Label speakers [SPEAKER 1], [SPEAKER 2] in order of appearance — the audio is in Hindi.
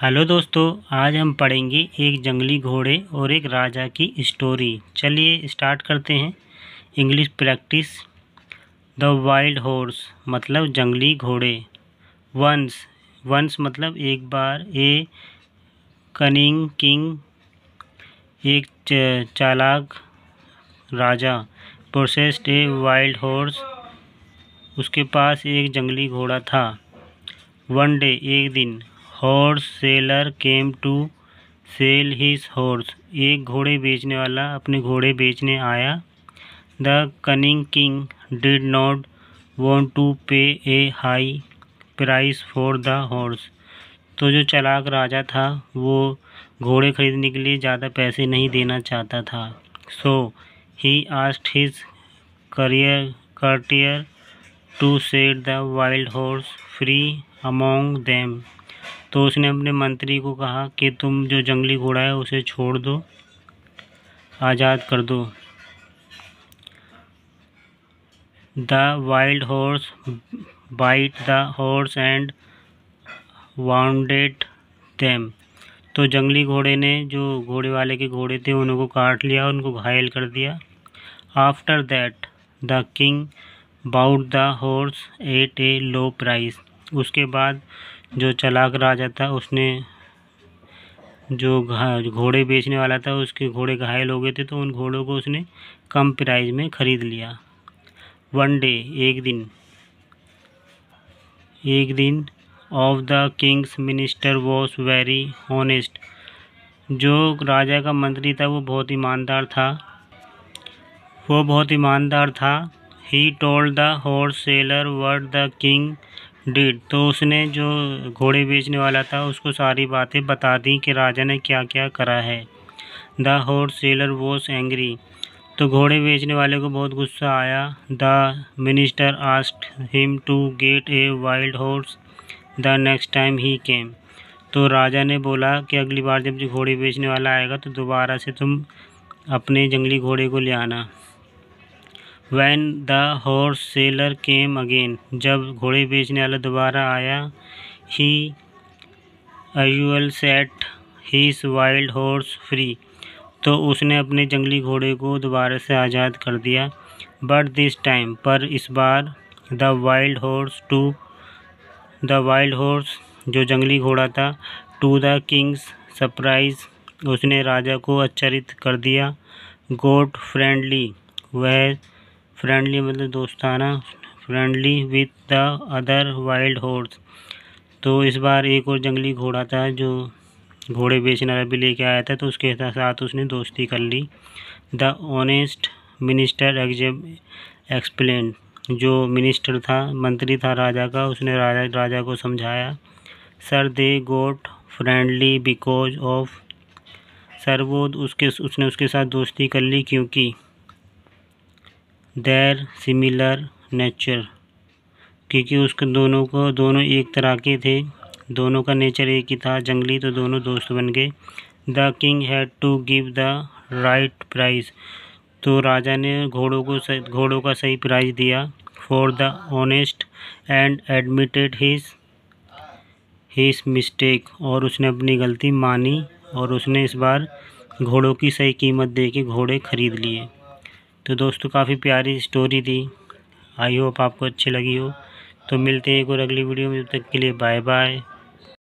[SPEAKER 1] हेलो दोस्तों, आज हम पढ़ेंगे एक जंगली घोड़े और एक राजा की स्टोरी। चलिए स्टार्ट करते हैं। English practice. The wild horse मतलब जंगली घोड़े। वंस मतलब एक बार। ए कनिंग किंग एक चालाक राजा। पोसेस्ड ए वाइल्ड हॉर्स उसके पास एक जंगली घोड़ा था। वन डे एक दिन। Horse seller came to sell his horse एक घोड़े बेचने वाला अपने घोड़े बेचने आया। The cunning king did not want to pay a high price for the horse तो जो चालाक राजा था वो घोड़े खरीदने के लिए ज़्यादा पैसे नहीं देना चाहता था। So he asked his courtier to set the wild horse free among them तो उसने अपने मंत्री को कहा कि तुम जो जंगली घोड़ा है उसे छोड़ दो, आज़ाद कर दो। The wild horse bite the horse and wounded them तो जंगली घोड़े ने जो घोड़े वाले के घोड़े थे उनको काट लिया, उनको घायल कर दिया। After that the king bought the horse at a low price उसके बाद जो चालाक राजा था उसने जो घोड़े बेचने वाला था उसके घोड़े घायल हो गए थे तो उन घोड़ों को उसने कम प्राइस में ख़रीद लिया। वन डे एक दिन of the Kings minister was very honest जो राजा का मंत्री था वो बहुत ईमानदार था। He told the horse seller what the king did तो उसने जो घोड़े बेचने वाला था उसको सारी बातें बता दी कि राजा ने क्या क्या करा है। The horse seller was angry तो घोड़े बेचने वाले को बहुत गुस्सा आया। The minister asked him to get a wild horse the next time he came तो राजा ने बोला कि अगली बार जब जो घोड़े बेचने वाला आएगा तो दोबारा से तुम अपने जंगली घोड़े को ले आना। When the horse seller came again जब घोड़े बेचने वाला दोबारा आया, he usual set his wild horse free तो उसने अपने जंगली घोड़े को दोबारा से आज़ाद कर दिया। But this time पर इस बार the wild horse जो जंगली घोड़ा था to the king's surprise उसने राजा को आश्चर्यचकित कर दिया। Got friendly वह फ्रेंडली मतलब दोस्ताना, friendly with the other wild horse तो इस बार एक और जंगली घोड़ा था जो घोड़े बेचने वाला भी लेके आया था तो उसके साथ उसने दोस्ती कर ली। द ऑनेस्ट मिनिस्टर एक्सप्लेन जो मिनिस्टर था, मंत्री था राजा का, उसने राजा को समझाया। Sir they got friendly because of sir वो उसने उसके साथ दोस्ती कर ली क्योंकि देयर सिमिलर नेचर क्योंकि उसके दोनों एक तरह के थे, दोनों का नेचर एक ही था जंगली तो दोनों दोस्त बन गए। The king had to give the right price तो राजा ने घोड़ों का सही प्राइस दिया। For the honest and admitted his mistake और उसने अपनी गलती मानी और उसने इस बार घोड़ों की सही कीमत दे के घोड़े खरीद लिए। तो दोस्तों काफ़ी प्यारी स्टोरी थी, आई होप आपको अच्छी लगी हो। तो मिलते हैं एक और अगली वीडियो में, जब तक के लिए बाय बाय।